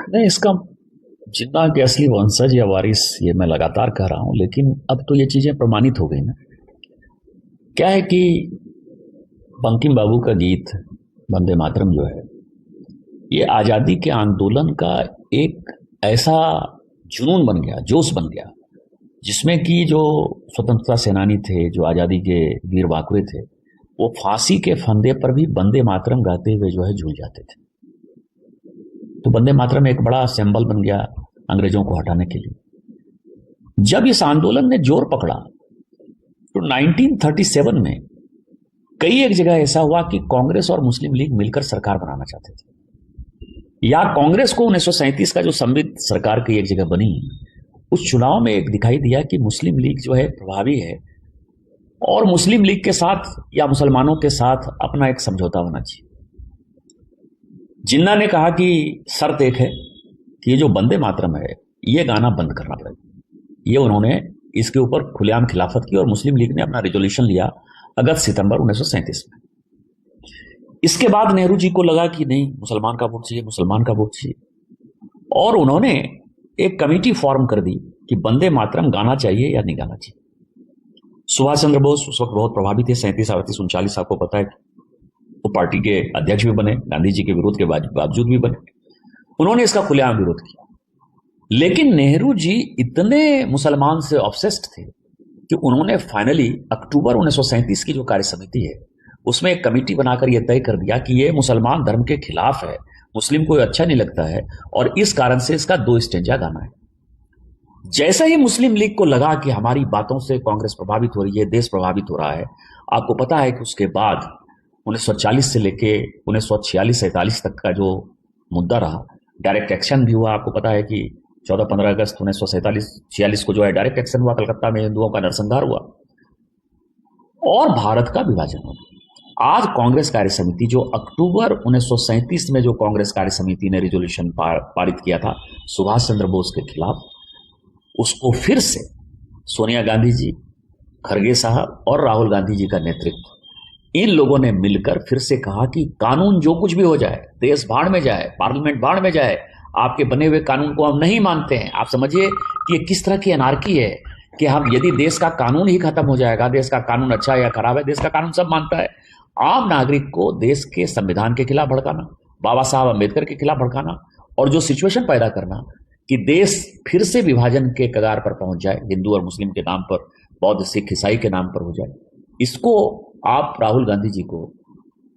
नहीं, इसका जिन्ना के असली वंशज या वारिस ये मैं लगातार कह रहा हूं, लेकिन अब तो ये चीजें प्रमाणित हो गई ना। क्या है कि बंकिम बाबू का गीत वंदे मातरम जो है, ये आज़ादी के आंदोलन का एक ऐसा जुनून बन गया, जोश बन गया, जिसमें कि जो स्वतंत्रता सेनानी थे, जो आज़ादी के वीर बाकुरे थे, वो फांसी के फंदे पर भी वंदे मातरम गाते हुए जो है झूल जाते थे। तो वंदे मातरम एक बड़ा सिंबल बन गया अंग्रेजों को हटाने के लिए। जब इस आंदोलन ने जोर पकड़ा तो 1937 में कई एक जगह ऐसा हुआ कि कांग्रेस और मुस्लिम लीग मिलकर सरकार बनाना चाहते थे, या कांग्रेस को 1937 का जो संविध सरकार की एक जगह बनी, उस चुनाव में एक दिखाई दिया कि मुस्लिम लीग जो है प्रभावी है और मुस्लिम लीग के साथ या मुसलमानों के साथ अपना एक समझौता होना चाहिए। जिन्ना ने कहा कि शर्त एक है कि ये जो वंदे मातरम है ये गाना बंद करना पड़ेगा। ये उन्होंने इसके ऊपर खुलेआम खिलाफत की और मुस्लिम लीग ने अपना रेजोल्यूशन लिया अगस्त सितंबर 1937 में। इसके बाद नेहरू जी को लगा कि नहीं, मुसलमान का वोट चाहिए, मुसलमान का वोट चाहिए, और उन्होंने एक कमेटी फॉर्म कर दी कि वंदे मातरम गाना चाहिए या नहीं गाना चाहिए। सुभाष चंद्र बोस उस वक्त बहुत प्रभावी थे, 37, 38, 39, आपको पता है, वो पार्टी के अध्यक्ष भी बने, गांधी जी के विरोध के बावजूद भी बने। उन्होंने इसका खुलेआम विरोध किया, लेकिन नेहरू जी इतने मुसलमान से ऑब्सेस्ड थे कि उन्होंने फाइनली अक्टूबर 1937 की जो कार्य समिति है उसमें एक कमेटी बनाकर यह तय कर दिया कि यह मुसलमान धर्म के खिलाफ है, मुस्लिम को अच्छा नहीं लगता है और इस कारण से इसका 2 स्टेंजा गाना है। जैसा ही मुस्लिम लीग को लगा कि हमारी बातों से कांग्रेस प्रभावित हो रही है, देश प्रभावित हो रहा है, आपको पता है कि उसके बाद 1940 से लेके 1946-47 तक का जो मुद्दा रहा, डायरेक्ट एक्शन भी हुआ। आपको पता है कि 14-15 अगस्त 1947-46 को जो है डायरेक्ट एक्शन हुआ, कलकत्ता में हिंदुओं का नरसंहार हुआ और भारत का विभाजन हुआ। आज कांग्रेस कार्य समिति, जो अक्टूबर 1937 में जो कांग्रेस कार्य समिति ने रिजोल्यूशन पारित किया था सुभाष चंद्र बोस के खिलाफ, उसको फिर से सोनिया गांधी जी, खरगे साहब और राहुल गांधी जी का नेतृत्व, इन लोगों ने मिलकर फिर से कहा कि कानून जो कुछ भी हो जाए, देश भाड़ में जाए, पार्लियामेंट भाड़ में जाए, आपके बने हुए कानून को हम नहीं मानते हैं। आप समझिए कि ये किस तरह की अनार्की है कि हम, यदि देश का कानून ही खत्म हो जाएगा, देश का कानून अच्छा है या खराब है, देश का कानून सब मानता है, आम नागरिक को देश के संविधान के खिलाफ भड़काना, बाबा साहब अम्बेडकर के खिलाफ भड़काना और जो सिचुएशन पैदा करना कि देश फिर से विभाजन के कगार पर पहुंच जाए, हिंदू और मुस्लिम के नाम पर, बौद्ध सिख ईसाई के नाम पर हो जाए, इसको आप राहुल गांधी जी को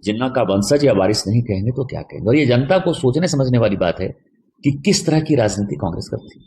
जिन्ना का वंशज या वारिस नहीं कहेंगे तो क्या कहेंगे। और ये जनता को सोचने समझने वाली बात है कि किस तरह की राजनीति कांग्रेस करती है।